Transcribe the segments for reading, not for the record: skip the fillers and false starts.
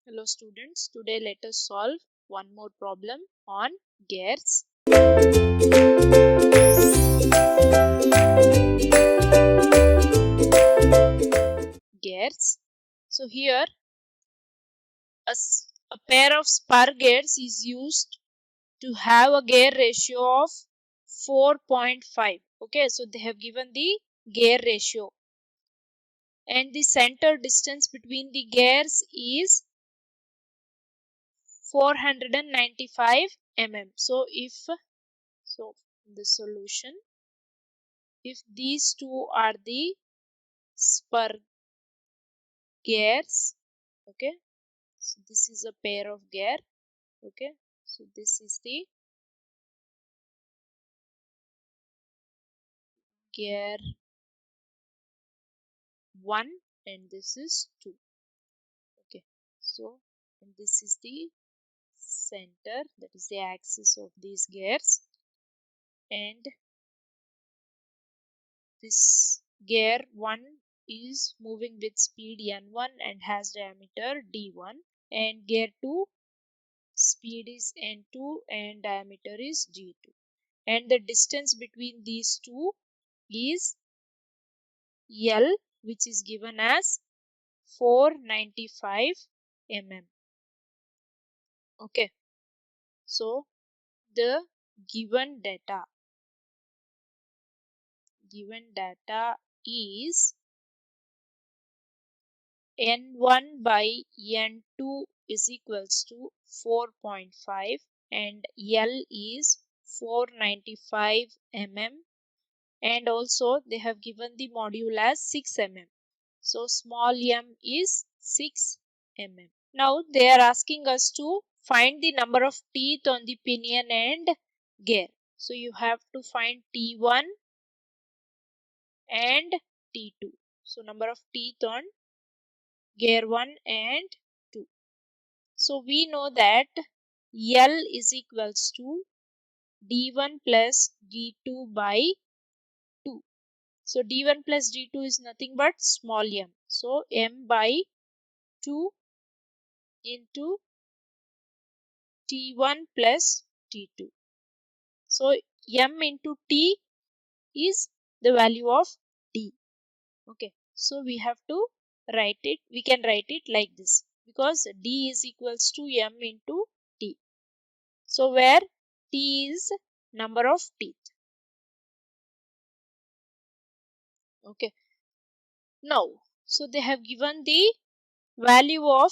Hello students, today let us solve one more problem on gears. Gears. So here a pair of spur gears is used to have a gear ratio of 4.5. Okay, so they have given the gear ratio and the center distance between the gears is 495 mm. So the solution, if these two are the spur gears, okay, so this is a pair of gear, okay, so this is the gear 1 and this is 2, okay, so and this is the center, that is the axis of these gears, and this gear 1 is moving with speed n1 and has diameter d1, and gear 2 speed is n2 and diameter is g2, and the distance between these two is L, which is given as 495 mm. Okay, so the given data is n1 by n2 is equals to 4.5 and L is 495 mm, and also they have given the module as 6 mm. So small m is 6 mm. Now they are asking us to find the number of teeth on the pinion and gear. So you have to find T1 and T2. So number of teeth on gear 1 and 2. So we know that L is equals to D1 plus D2 by 2. So D1 plus D2 is nothing but small m. So m by 2 into T1 plus T2. So m into T is the value of D. Okay, so we have to write it, we can write it like this because D is equals to m into T. So where T is number of teeth. Okay, now so they have given the value of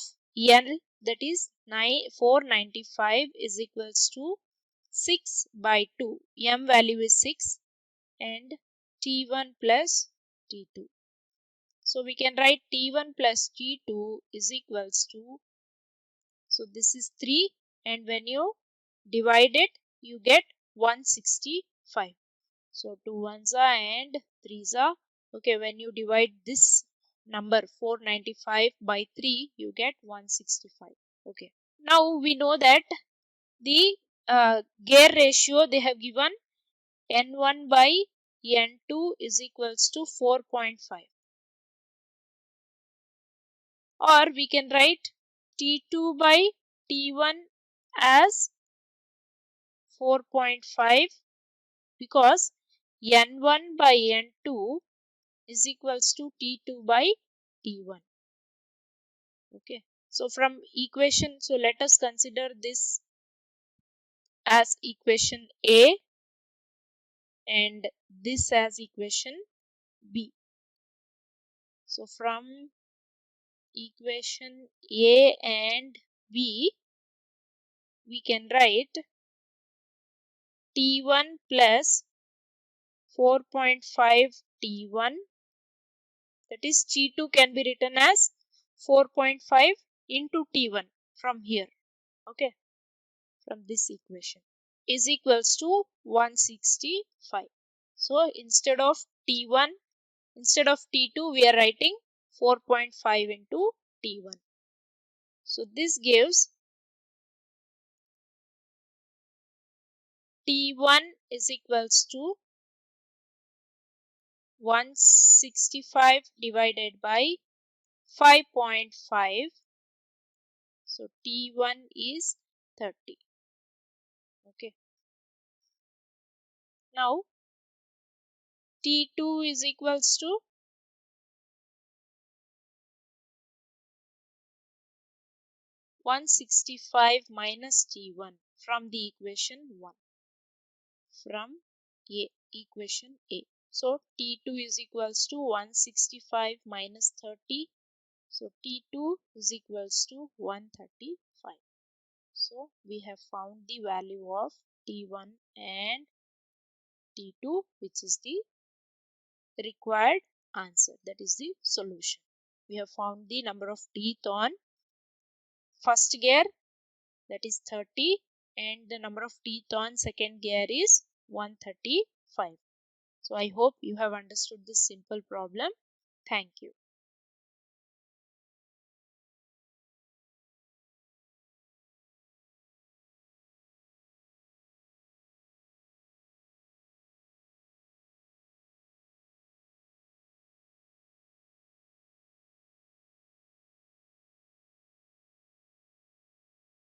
L, that is 495 is equals to 6 by 2. M value is 6 and T1 plus T2. So we can write T1 plus T2 is equals to, so this is 3, and when you divide it you get 165. So 2 ones are and 3s are, okay, when you divide this number 495 by 3 you get 165. Okay, now we know that the gear ratio they have given n1 by n2 is equals to 4.5, or we can write T2 by T1 as 4.5 because n1 by n2 is equals to T2 by T1. Okay, so from equation, so let us consider this as equation A and this as equation B. So from equation A and B we can write T1 plus 4.5 T1, that is T2 can be written as 4.5 into T1 from here, okay, from this equation is equals to 165. So instead of T1, instead of T2 we are writing 4.5 into T1. So this gives T1 is equals to 165 divided by 5.5. So T1 is 30. Okay. Now T2 is equals to 165 minus T1 from the equation 1. From equation A. So T2 is equals to 165 minus 30. So T2 is equals to 135. So we have found the value of T1 and T2, which is the required answer. That is the solution. We have found the number of teeth on first gear, that is 30, and the number of teeth on second gear is 135. So I hope you have understood this simple problem. Thank you.